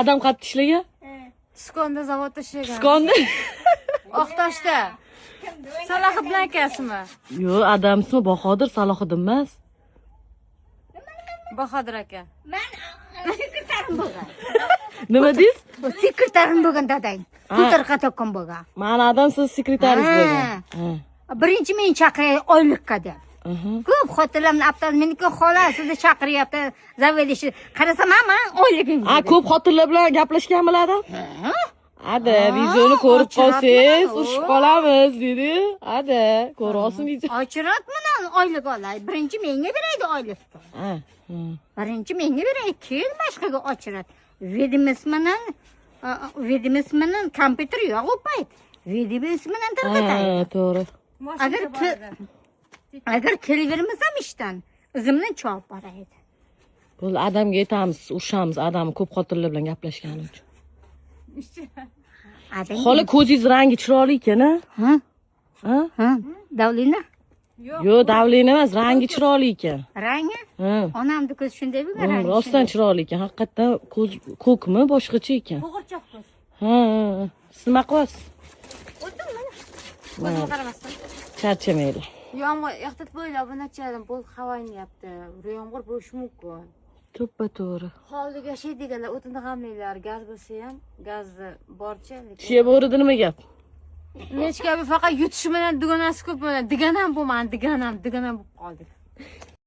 Adam qattiq ishlagan? Skonda zavodda ishlagan. Skonda? Oqtoshda. Salohiddin akasimi? Yo'q, adam ismi Bahodir, Salohiddin emas. Bahodir aka. Men sekretarim bo'lgan. Nima deysiz? Sekretarim bo'lgan dadang. Tutarqa tokkan bo'lgan. Ma'na adam siz sekretaringiz bo'lgan. Birinchi men chaqiray oylikka deb. Ko'p xotinlarni aptal meniki xola sizni chaqiryapti. Zavelish. Qarasam men oyligim. Ko'p xotinlar bilan gaplashganmilar adam? Ada, videoni ko'rib qolsangiz, urushib qolamiz dedi. Ada, ko'rib olsin video. Ochiratman oylik olay. Birinchi menga beraydi oylikni. Birinchi menga beraydi, keyin boshqaga ochirat. Vidimiz bilan kompyuter yo'q u payt. Vidimiz bilan tarqataydi. To'g'ri. Agar kelavermasam ishdan, o'zimdan chop boraydi. Bo'ldi, adamga aytamiz, urushamiz, adam ko'p xotinlar bilan gaplashgani uchun. Xola ko'zingiz rangi chiroyli ekan-a? Ha? Davlina? Yo'q, davlina emas, rangi chiroyli ekan. Rangi? Onamni ko'zi shunday bo'lgan rangi. Rostdan chiroyli ekan. Haqiqatan ko'kmi, boshqacha ekan. Bo'g'irchoq ko'z. Siz nima qilyapsiz? O'tirdim mana. Ko'zimga qaramasdan. Charchamaylar. Yomg'ir ehtiyot bo'ylab bunachadan bo'lib havoynyapti. Yomg'ir bo'lishi mumkin. To'ppa to'g'ri. Hovliga shay deganlar, o'tinni g'amlaylar, gaz bo'lsa ham, gazni borcha. Kiya bo'rida nima gap? Nechka faqat yutishi bilan dugonasi ko'p bo'ladi. Diganam bo'lman, diganam bo'lib qoldi.